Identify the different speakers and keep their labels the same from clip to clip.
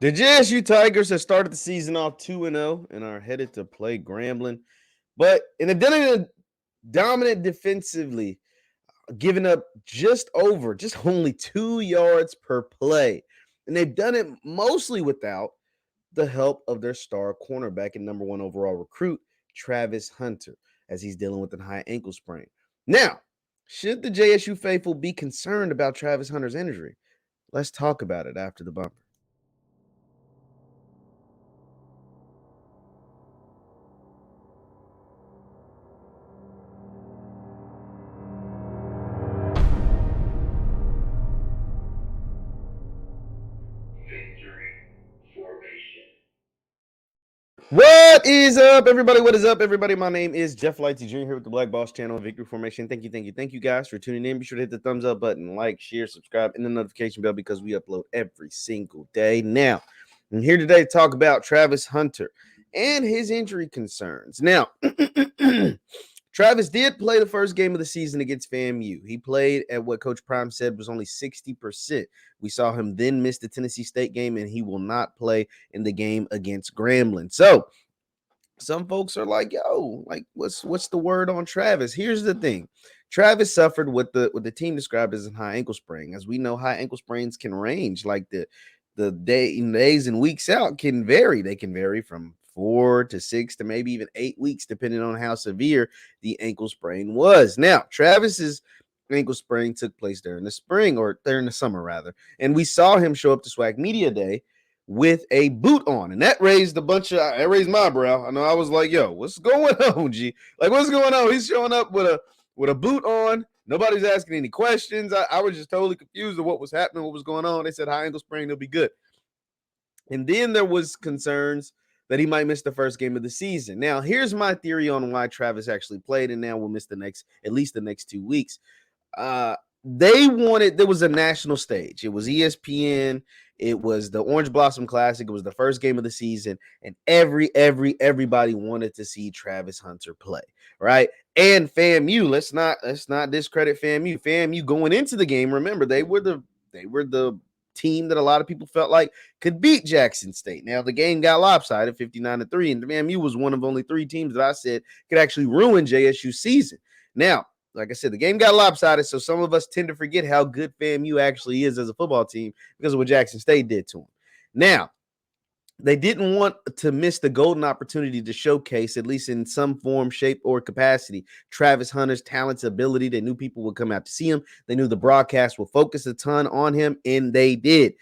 Speaker 1: The JSU Tigers have started the season off 2-0 and are headed to play Grambling. But in a dominant defensively, giving up just only 2 yards per play. And they've done it mostly without the help of their star cornerback and number one overall recruit, Travis Hunter, as he's dealing with a high ankle sprain. Now, should the JSU faithful be concerned about Travis Hunter's injury? Let's talk about it after the bumper. What is up, everybody? What is up, everybody? My name is JeffLightsyJr here with the Black Boss Channel Victory Formation. Thank you guys for tuning in. Be sure to hit the thumbs up button, like, share, subscribe, and the notification bell because we upload every single day. Now, I'm here today to talk about Travis Hunter and his injury concerns. Now, Travis did play the first game of the season against FAMU. He played at what Coach Prime said was only 60%. We saw him then miss the Tennessee State game, and he will not play in the game against Grambling. So some folks are like, yo, like what's the word on Travis? Here's the thing. Travis suffered what the team described as a high ankle sprain. As we know, high ankle sprains can range, like the days and weeks out can vary. They can vary from 4 to 6 to maybe even 8 weeks, depending on how severe the ankle sprain was. Now, Travis's ankle sprain took place during the spring, or during the summer rather, and we saw him show up to Swag Media Day with a boot on, and that raised my eyebrow. I know, I was like, yo, what's going on, G? Like, what's going on? He's showing up with a boot on. Nobody's asking any questions. I was just totally confused of what was happening, what was going on. They said high ankle sprain, they'll be good. And then there was concerns that he might miss the first game of the season. Now, here's my theory on why Travis actually played and now will miss at least the next 2 weeks. There was a national stage. It was ESPN. It was the Orange Blossom Classic. It was the first game of the season, and everybody wanted to see Travis Hunter play, right? And FAMU, let's not discredit FAMU. FAMU going into the game, remember, they were the team that a lot of people felt like could beat Jackson State. Now the game got lopsided, 59-3, and FAMU was one of only 3 teams that I said could actually ruin JSU's season. Now, like I said, the game got lopsided, so some of us tend to forget how good FAMU actually is as a football team because of what Jackson State did to them. Now, they didn't want to miss the golden opportunity to showcase, at least in some form, shape, or capacity, Travis Hunter's talents, ability. They knew people would come out to see him. They knew the broadcast would focus a ton on him, and they did.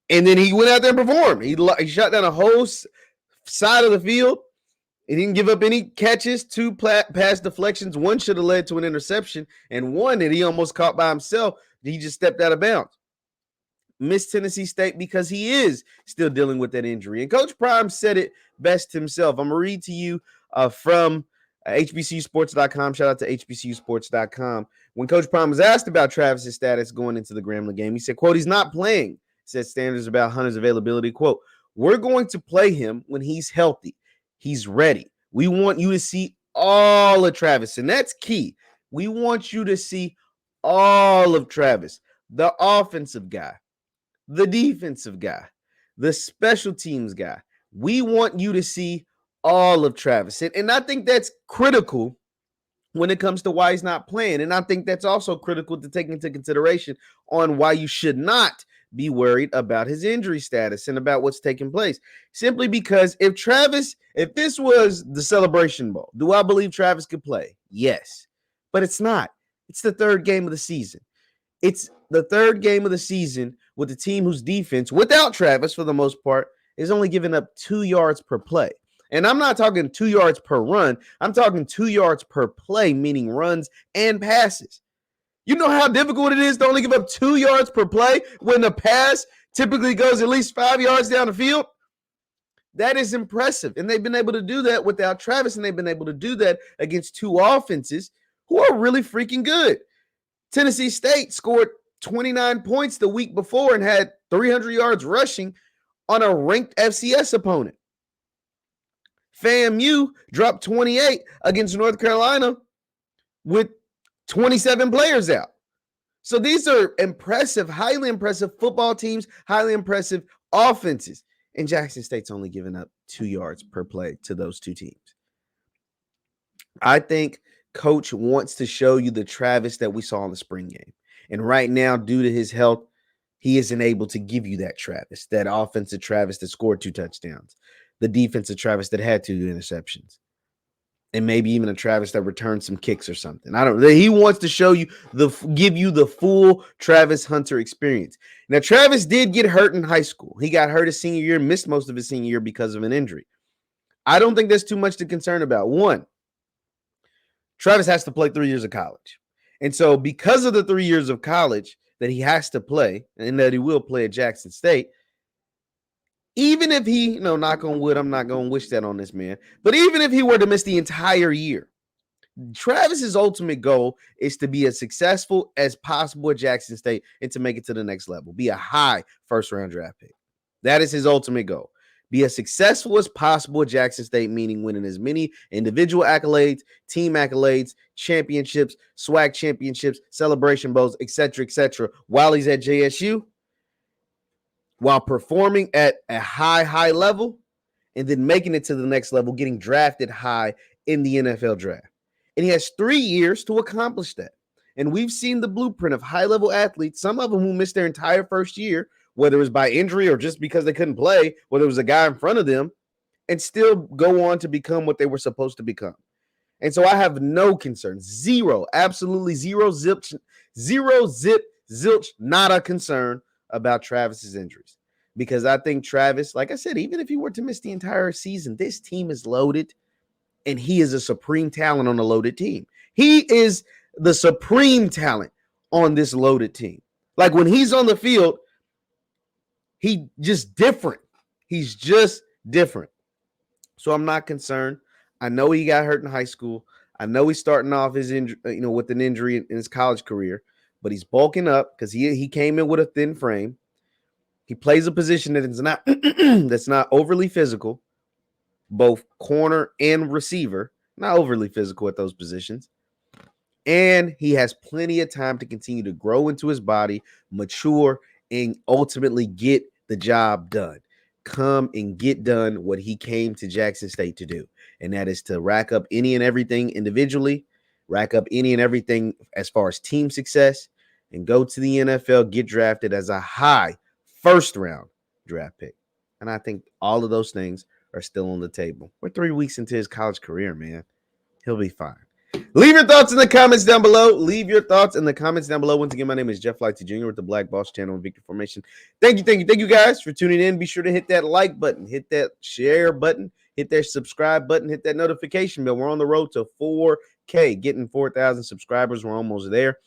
Speaker 1: And then he went out there and performed. He shot down a whole side of the field. He didn't give up any catches, 2 pass deflections. One should have led to an interception, and one that he almost caught by himself. He just stepped out of bounds. Missed Tennessee State because he is still dealing with that injury. And Coach Prime said it best himself. I'm going to read to you from HBCUsports.com. Shout out to HBCUsports.com. When Coach Prime was asked about Travis's status going into the Grambling game, he said, quote, "He's not playing," said Sanders about Hunter's availability. Quote, "We're going to play him when he's healthy. He's ready. We want you to see all of Travis." And that's key. We want you to see all of Travis, the offensive guy, the defensive guy, the special teams guy. We want you to see all of Travis. And I think that's critical when it comes to why he's not playing. And I think that's also critical to take into consideration on why you should not be worried about his injury status and about what's taking place. Simply because if this was the Celebration Bowl, do I believe Travis could play? Yes. But it's not. It's the third game of the season. It's the third game of the season with a team whose defense, without Travis for the most part, is only giving up 2 yards per play. And I'm not talking 2 yards per run. I'm talking 2 yards per play, meaning runs and passes. You know how difficult it is to only give up 2 yards per play when the pass typically goes at least 5 yards down the field? That is impressive. And they've been able to do that without Travis, and they've been able to do that against 2 offenses who are really freaking good. Tennessee State scored 29 points the week before and had 300 yards rushing on a ranked FCS opponent. FAMU dropped 28 against North Carolina with 27 players out. So these are impressive, highly impressive football teams, highly impressive offenses. And Jackson State's only given up 2 yards per play to those two teams. I think coach wants to show you the Travis that we saw in the spring game. And right now, due to his health, he isn't able to give you that Travis, that offensive Travis that scored 2 touchdowns, the defensive Travis that had 2 interceptions, and maybe even a Travis that returned some kicks or something. I don't know. He wants to show you give you the full Travis Hunter experience. Now, Travis did get hurt in high school. He got hurt his senior year, missed most of his senior year because of an injury. I don't think there's too much to concern about. One, Travis has to play 3 years of college. And so because of the 3 years of college that he has to play and that he will play at Jackson State, even if he, knock on wood, I'm not going to wish that on this man, but even if he were to miss the entire year, Travis's ultimate goal is to be as successful as possible at Jackson State and to make it to the next level, be a high first-round draft pick. That is his ultimate goal. Be as successful as possible at Jackson State, meaning winning as many individual accolades, team accolades, championships, swag championships, celebration bowls, etc., while he's at JSU, while performing at a high level, and then making it to the next level, getting drafted high in the NFL draft. And he has 3 years to accomplish that. And we've seen the blueprint of high-level athletes, some of them who missed their entire first year, whether it was by injury or just because they couldn't play, whether it was a guy in front of them, and still go on to become what they were supposed to become. And so I have no concern. Zero, absolutely zero zip, zilch, not a concern about Travis's injuries. Because I think Travis, like I said, even if he were to miss the entire season, this team is loaded, and he is a supreme talent on a loaded team. He is the supreme talent on this loaded team. Like when he's on the field, he just different. He's just different. So I'm not concerned. I know he got hurt in high school. I know he's starting off his injury, with an injury in his college career, but he's bulking up because he came in with a thin frame. He plays a position that is not that's not overly physical, both corner and receiver, not overly physical at those positions. And he has plenty of time to continue to grow into his body, mature, and ultimately get the job done. Come and get done what he came to Jackson State to do. And that is to rack up any and everything individually, rack up any and everything as far as team success, and go to the NFL, get drafted as a high first-round draft pick. And I think all of those things are still on the table. We're 3 weeks into his college career, man. He'll be fine. Leave your thoughts in the comments down below. Once again, my name is JeffLightsyJr with the Black Boss channel and Victor Formation. Thank you guys for tuning in. Be sure to hit that like button, hit that share button, hit that subscribe button, hit that notification bell. We're on the road to 4K, getting 4,000 subscribers. We're almost there.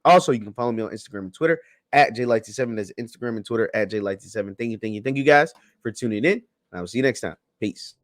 Speaker 1: Also, you can follow me on Instagram and Twitter at JLightsy7. That's Instagram and Twitter at JLightsy7. Thank you guys for tuning in. I will see you next time. Peace.